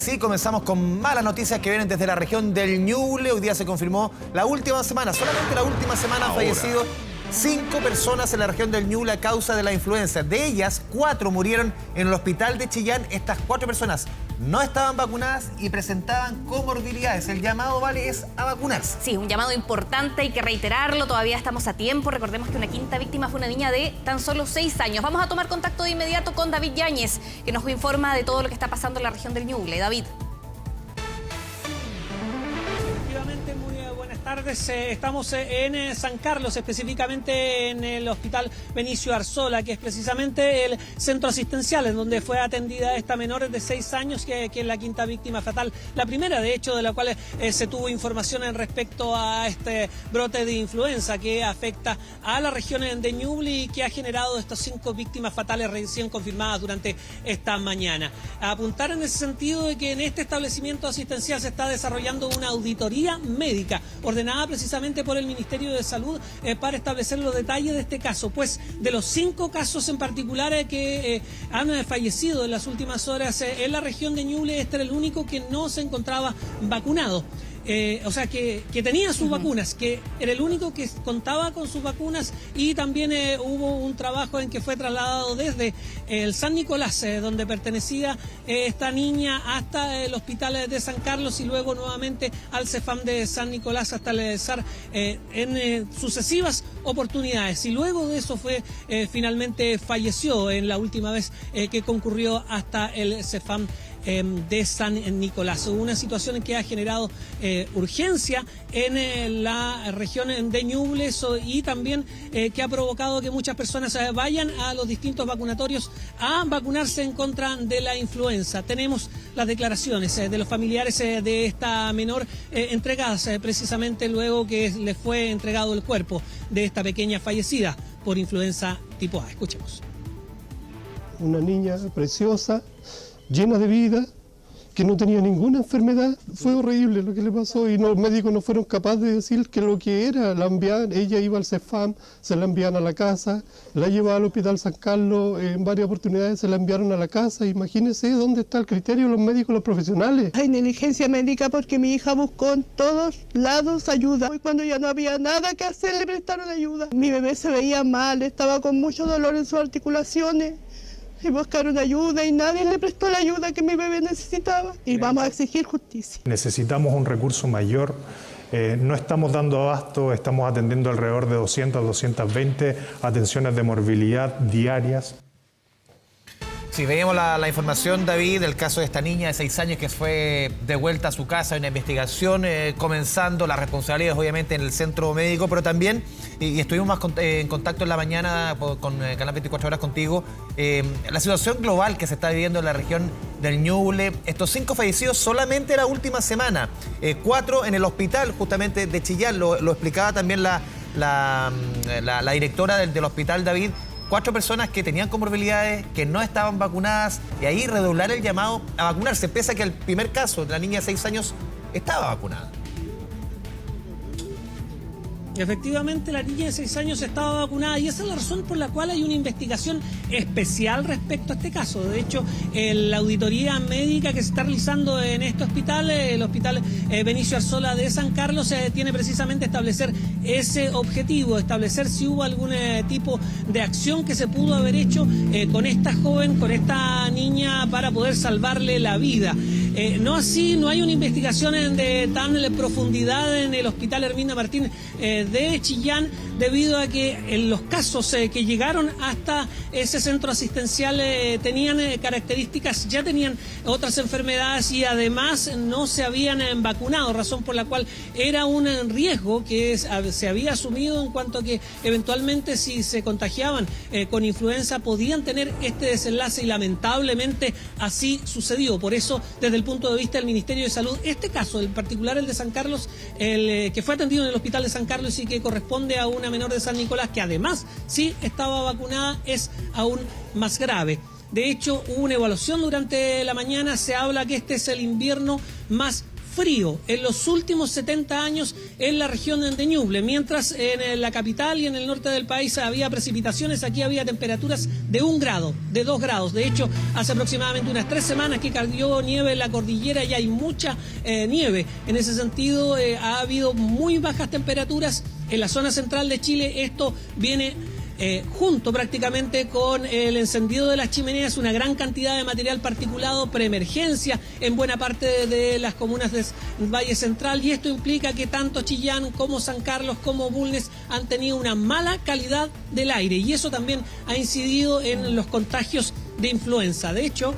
Sí, comenzamos con malas noticias que vienen desde la región del Ñuble. Hoy día se confirmó la última semana, solamente la última semana han fallecido 5 personas en la región del Ñuble a causa de la influenza. De ellas, 4 murieron en el hospital de Chillán. Estas 4 personas no estaban vacunadas y presentaban comorbilidades. El llamado, Vale, es a vacunarse. Sí, un llamado importante, hay que reiterarlo, todavía estamos a tiempo. Recordemos que una quinta víctima fue una niña de tan solo 6 años. Vamos a tomar contacto de inmediato con David Yáñez, que nos informa de todo lo que está pasando en la región del Ñuble. David. Efectivamente, muy buenas tardes. Estamos en San Carlos, específicamente en el hospital Benicio Arzola, que es precisamente el centro asistencial en donde fue atendida esta menor de 6 años, que es la quinta víctima fatal. La primera, de hecho, de la cual se tuvo información en respecto a este brote de influenza que afecta a la región de Ñuble y que ha generado estas 5 víctimas fatales recién confirmadas durante esta mañana. A apuntar en ese sentido de que en este establecimiento asistencial se está desarrollando una auditoría médica ordenada precisamente por el Ministerio de Salud para establecer los detalles de este caso, pues de los 5 casos en particular que han fallecido en las últimas horas en la región de Ñuble, este era el único que no se encontraba vacunado. O sea, que tenía sus vacunas, que era el único que contaba con sus vacunas, y también hubo un trabajo en que fue trasladado desde el San Nicolás, donde pertenecía esta niña, hasta el hospital de San Carlos y luego nuevamente al CEFAM de San Nicolás hasta el SAR en sucesivas oportunidades. Y luego de eso finalmente falleció en la última vez que concurrió hasta el CEFAM de San Nicolás. Una situación en que ha generado urgencia en la región de Ñuble y también que ha provocado que muchas personas vayan a los distintos vacunatorios a vacunarse en contra de la influenza. Tenemos las declaraciones de los familiares de esta menor entregadas precisamente luego que les fue entregado el cuerpo de esta pequeña fallecida por influenza tipo A. Escuchemos. Una niña preciosa, llena de vida, que no tenía ninguna enfermedad. Fue horrible lo que le pasó y los médicos no fueron capaces de decir que lo que era. La enviaban, ella iba al CEFAM, se la enviaban a la casa, la llevaba al hospital San Carlos, en varias oportunidades se la enviaron a la casa. Imagínense dónde está el criterio de los médicos, los profesionales. Hay negligencia médica porque mi hija buscó en todos lados ayuda. Y cuando ya no había nada que hacer, le prestaron ayuda. Mi bebé se veía mal, estaba con mucho dolor en sus articulaciones. Y buscaron ayuda y nadie le prestó la ayuda que mi bebé necesitaba. Y vamos a exigir justicia. Necesitamos un recurso mayor. No estamos dando abasto, estamos atendiendo alrededor de 200, 220 atenciones de morbilidad diarias. Sí, veíamos la información, David, del caso de esta niña de 6 años que fue devuelta a su casa. Hay una investigación comenzando, las responsabilidades obviamente en el centro médico, pero también, y estuvimos más en contacto en la mañana con Canal 24 Horas contigo, la situación global que se está viviendo en la región del Ñuble. Estos 5 fallecidos solamente la última semana, 4 en el hospital justamente de Chillán, lo explicaba también la directora del hospital, David. 4 personas que tenían comorbilidades, que no estaban vacunadas, y ahí redoblar el llamado a vacunarse, pese a que el primer caso de la niña de 6 años estaba vacunada. Efectivamente, la niña de 6 años estaba vacunada y esa es la razón por la cual hay una investigación especial respecto a este caso. De hecho, la auditoría médica que se está realizando en este hospital, el hospital Benicio Arzola de San Carlos, tiene precisamente establecer ese objetivo, establecer si hubo algún tipo de acción que se pudo haber hecho con esta joven, con esta niña, para poder salvarle la vida. No así, no hay una investigación de tan profundidad en el hospital Hermina Martín de Chillán, debido a que en los casos que llegaron hasta ese centro asistencial tenían características, ya tenían otras enfermedades y además no se habían vacunado, razón por la cual era un riesgo que se había asumido en cuanto a que eventualmente si se contagiaban con influenza podían tener este desenlace, y lamentablemente así sucedió. Por eso, desde el punto de vista del Ministerio de Salud, este caso, en particular el de San Carlos, el que fue atendido en el hospital de San Carlos y que corresponde a una menor de San Nicolás, que además sí estaba vacunada, es aún más grave. De hecho, hubo una evaluación durante la mañana, se habla que este es el invierno más frío en los últimos 70 años en la región de Ñuble. Mientras en la capital y en el norte del país había precipitaciones, aquí había temperaturas de 1 grado, de 2 grados. De hecho, hace aproximadamente unas 3 semanas que cayó nieve en la cordillera y hay mucha nieve. En ese sentido, ha habido muy bajas temperaturas en la zona central de Chile. Esto viene junto prácticamente con el encendido de las chimeneas, una gran cantidad de material particulado preemergencia en buena parte de las comunas del Valle Central, y esto implica que tanto Chillán como San Carlos como Bulnes han tenido una mala calidad del aire, y eso también ha incidido en los contagios de influenza. De hecho,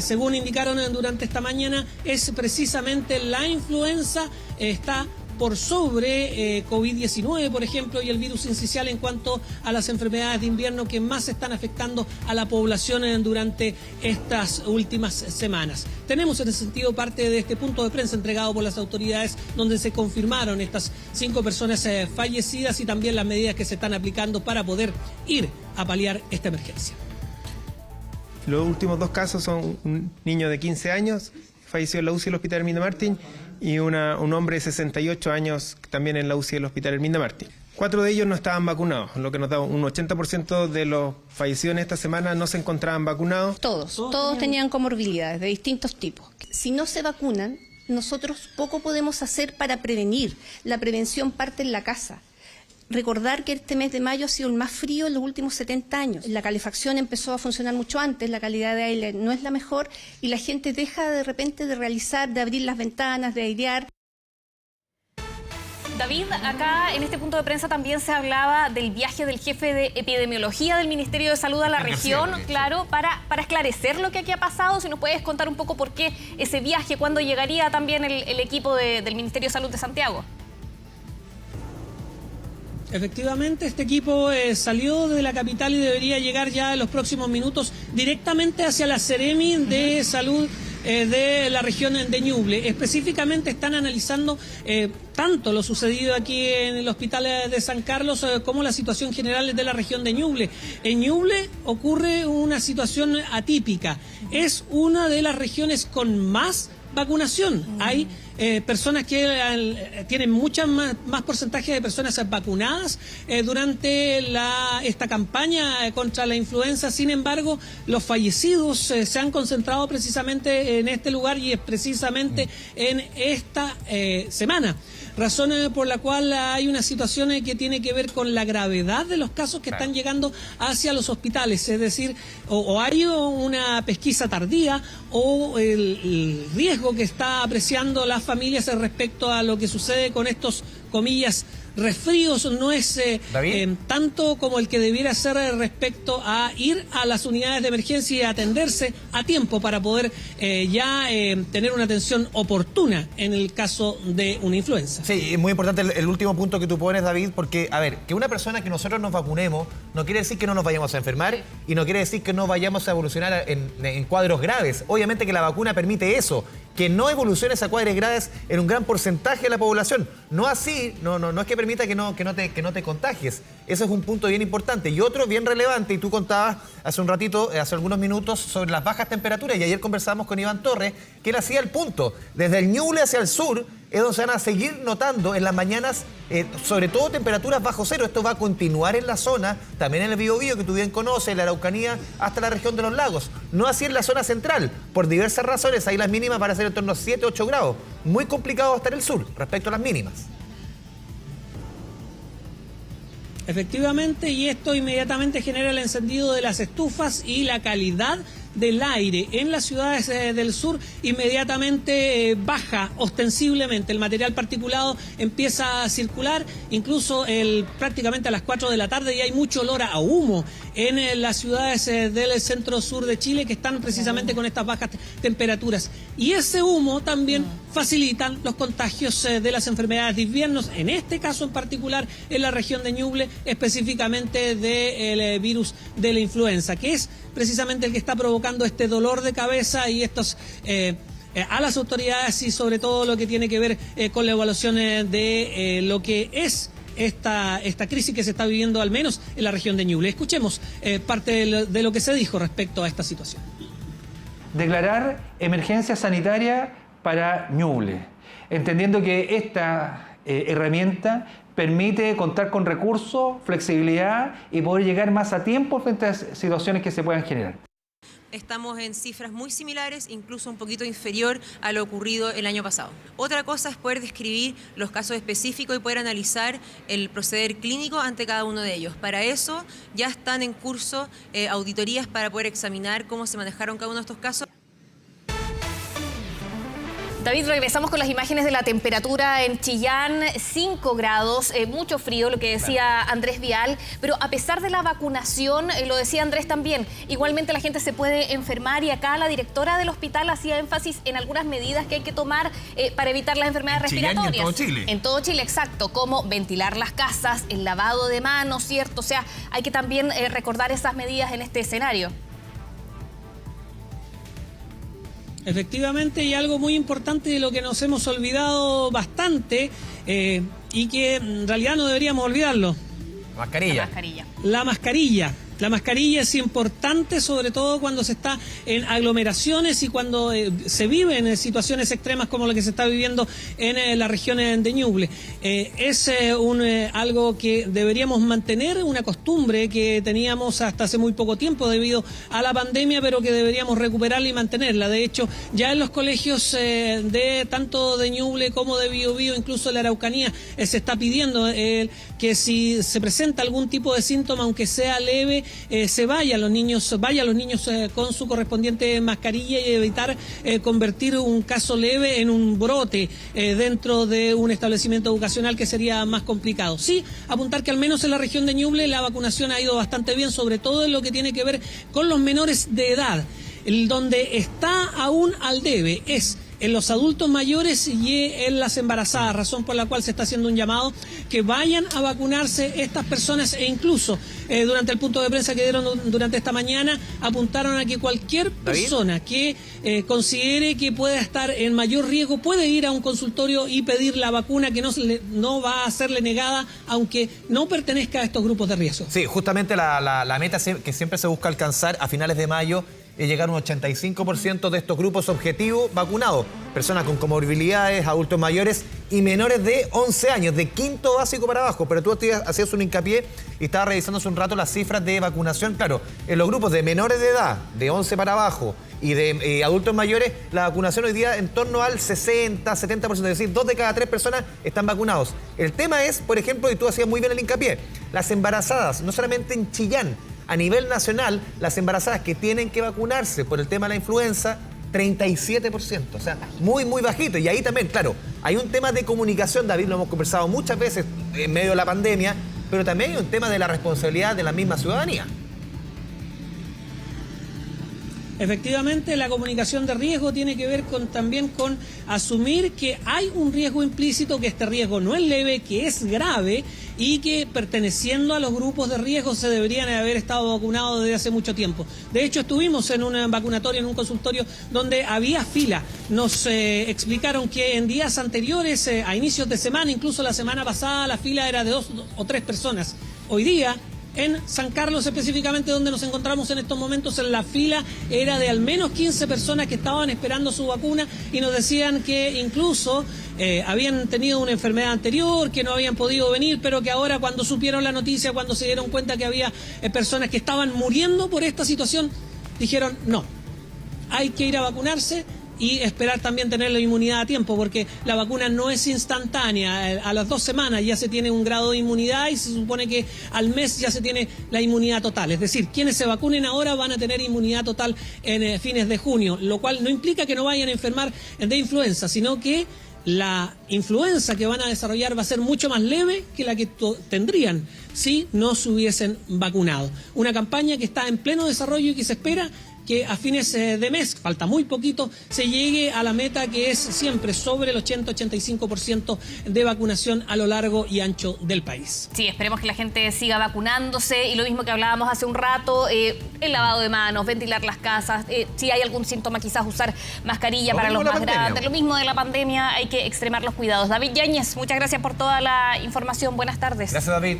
según indicaron durante esta mañana, es precisamente la influenza está por sobre COVID-19, por ejemplo, y el virus sincicial en cuanto a las enfermedades de invierno que más están afectando a la población durante estas últimas semanas. Tenemos en ese sentido parte de este punto de prensa entregado por las autoridades donde se confirmaron estas 5 personas fallecidas y también las medidas que se están aplicando para poder ir a paliar esta emergencia. Los últimos 2 casos son un niño de 15 años, falleció en la UCI del Hospital Herminda Martín, y un hombre de 68 años también en la UCI del Hospital Herminda Martín. 4 de ellos no estaban vacunados, lo que nos da un 80% de los fallecidos en esta semana no se encontraban vacunados. Todos tenían comorbilidades de distintos tipos. Si no se vacunan, nosotros poco podemos hacer para prevenir. La prevención parte en la casa. Recordar que este mes de mayo ha sido el más frío en los últimos 70 años. La calefacción empezó a funcionar mucho antes, la calidad de aire no es la mejor y la gente deja de repente de abrir las ventanas, de airear. David, acá en este punto de prensa también se hablaba del viaje del jefe de epidemiología del Ministerio de Salud a la región, claro, para esclarecer lo que aquí ha pasado. Si nos puedes contar un poco por qué ese viaje, cuándo llegaría también el equipo del Ministerio de Salud de Santiago. Efectivamente, este equipo salió de la capital y debería llegar ya en los próximos minutos directamente hacia la Seremi de Salud de la región de Ñuble. Específicamente están analizando tanto lo sucedido aquí en el hospital de San Carlos como la situación general de la región de Ñuble. En Ñuble ocurre una situación atípica. Es una de las regiones con más vacunación. Hay personas que tienen muchas más porcentaje de personas vacunadas durante esta campaña contra la influenza. Sin embargo, los fallecidos se han concentrado precisamente en este lugar y es precisamente en esta semana. Razón por la cual hay una situación que tiene que ver con la gravedad de los casos que están llegando hacia los hospitales. Es decir, o hay una pesquisa tardía o el riesgo que está apreciando las familias respecto a lo que sucede con estos, comillas, resfríos no es tanto como el que debiera ser respecto a ir a las unidades de emergencia y atenderse a tiempo para poder tener una atención oportuna en el caso de una influenza. Sí, es muy importante el último punto que tú pones, David, porque, a ver, que una persona que nosotros nos vacunemos no quiere decir que no nos vayamos a enfermar y no quiere decir que no vayamos a evolucionar en cuadros graves. Obviamente que la vacuna permite eso, que no evoluciones a cuadros graves en un gran porcentaje de la población. No así, no es que permita que no te contagies. Ese es un punto bien importante. Y otro bien relevante, y tú contabas hace un ratito, hace algunos minutos, sobre las bajas temperaturas, y ayer conversábamos con Iván Torres, que él hacía el punto. Desde el Ñuble hacia el sur, es donde se van a seguir notando en las mañanas, sobre todo temperaturas bajo cero. Esto va a continuar en la zona, también en el Biobío, que tú bien conoces, la Araucanía, hasta la región de los lagos. No así en la zona central, por diversas razones. Ahí las mínimas van a ser en torno a 7, 8 grados. Muy complicado hasta en el sur, respecto a las mínimas. Efectivamente, y esto inmediatamente genera el encendido de las estufas y la calidad del aire en las ciudades del sur inmediatamente baja ostensiblemente. El material particulado empieza a circular, incluso prácticamente a las 4 de la tarde, y hay mucho olor a humo en las ciudades del centro sur de Chile que están precisamente con estas bajas temperaturas. Y ese humo también facilita los contagios de las enfermedades de invierno, en este caso en particular en la región de Ñuble, específicamente del virus de la influenza, que es precisamente el que está provocando este dolor de cabeza y estos a las autoridades, y sobre todo lo que tiene que ver con la evaluación de lo que es esta crisis que se está viviendo al menos en la región de Ñuble. Escuchemos parte de lo que se dijo respecto a esta situación. Declarar emergencia sanitaria para Ñuble, entendiendo que esta herramienta permite contar con recursos, flexibilidad y poder llegar más a tiempo frente a situaciones que se puedan generar. Estamos en cifras muy similares, incluso un poquito inferior a lo ocurrido el año pasado. Otra cosa es poder describir los casos específicos y poder analizar el proceder clínico ante cada uno de ellos. Para eso ya están en curso auditorías para poder examinar cómo se manejaron cada uno de estos casos. David, regresamos con las imágenes de la temperatura en Chillán, 5 grados, mucho frío, lo que decía Andrés Vial, pero a pesar de la vacunación, lo decía Andrés también, igualmente la gente se puede enfermar y acá la directora del hospital hacía énfasis en algunas medidas que hay que tomar para evitar las enfermedades respiratorias. Chillán y en todo Chile. En todo Chile, exacto, como ventilar las casas, el lavado de manos, ¿cierto? O sea, hay que también recordar esas medidas en este escenario. Efectivamente, y algo muy importante de lo que nos hemos olvidado bastante y que en realidad no deberíamos olvidarlo. Mascarilla. La mascarilla. La mascarilla. La mascarilla es importante, sobre todo cuando se está en aglomeraciones y cuando se vive en situaciones extremas como la que se está viviendo en la región de Ñuble. Es algo que deberíamos mantener, una costumbre que teníamos hasta hace muy poco tiempo debido a la pandemia, pero que deberíamos recuperarla y mantenerla. De hecho, ya en los colegios de tanto de Ñuble como de Biobío, incluso en la Araucanía, se está pidiendo que si se presenta algún tipo de síntoma, aunque sea leve, vayan los niños con su correspondiente mascarilla y evitar convertir un caso leve en un brote dentro de un establecimiento educacional, que sería más complicado. Sí, apuntar que al menos en la región de Ñuble la vacunación ha ido bastante bien, sobre todo en lo que tiene que ver con los menores de edad. Donde está aún al debe es en los adultos mayores y en las embarazadas, razón por la cual se está haciendo un llamado que vayan a vacunarse estas personas, e incluso durante el punto de prensa que dieron durante esta mañana apuntaron a que cualquier persona que considere que pueda estar en mayor riesgo puede ir a un consultorio y pedir la vacuna, que no va a serle negada aunque no pertenezca a estos grupos de riesgo. Sí, justamente la meta que siempre se busca alcanzar a finales de mayo es llegar a un 85% de estos grupos objetivos vacunados. Personas con comorbilidades, adultos mayores y menores de 11 años, de quinto básico para abajo. Pero tú hacías un hincapié y estaba revisando hace un rato las cifras de vacunación. Claro, en los grupos de menores de edad, de 11 para abajo, y de adultos mayores, la vacunación hoy día en torno al 60, 70%, es decir, 2 de cada 3 personas están vacunados. El tema es, por ejemplo, y tú hacías muy bien el hincapié, las embarazadas, no solamente en Chillán, a nivel nacional, las embarazadas que tienen que vacunarse por el tema de la influenza, 37%, o sea, muy, muy bajito. Y ahí también, claro, hay un tema de comunicación, David, lo hemos conversado muchas veces en medio de la pandemia, pero también hay un tema de la responsabilidad de la misma ciudadanía. Efectivamente, la comunicación de riesgo tiene que ver también con asumir que hay un riesgo implícito, que este riesgo no es leve, que es grave y que perteneciendo a los grupos de riesgo se deberían haber estado vacunados desde hace mucho tiempo. De hecho, estuvimos en un vacunatorio, en un consultorio donde había fila. Nos explicaron que en días anteriores, a inicios de semana, incluso la semana pasada, la fila era de 2 o 3 personas. Hoy día, en San Carlos específicamente, donde nos encontramos en estos momentos, en la fila era de al menos 15 personas que estaban esperando su vacuna y nos decían que incluso habían tenido una enfermedad anterior, que no habían podido venir, pero que ahora cuando supieron la noticia, cuando se dieron cuenta que había personas que estaban muriendo por esta situación, dijeron no, hay que ir a vacunarse y esperar también tener la inmunidad a tiempo, porque la vacuna no es instantánea. A las 2 semanas ya se tiene un grado de inmunidad y se supone que al mes ya se tiene la inmunidad total. Es decir, quienes se vacunen ahora van a tener inmunidad total en fines de junio, lo cual no implica que no vayan a enfermar de influenza, sino que la influenza que van a desarrollar va a ser mucho más leve que la que tendrían si no se hubiesen vacunado. Una campaña que está en pleno desarrollo y que se espera que a fines de mes, falta muy poquito, se llegue a la meta que es siempre sobre el 80-85% de vacunación a lo largo y ancho del país. Sí, esperemos que la gente siga vacunándose y lo mismo que hablábamos hace un rato, el lavado de manos, ventilar las casas, si hay algún síntoma quizás usar mascarilla para los más grandes, lo mismo de la pandemia, hay que extremar los cuidados. David Yáñez, muchas gracias por toda la información, buenas tardes. Gracias, David.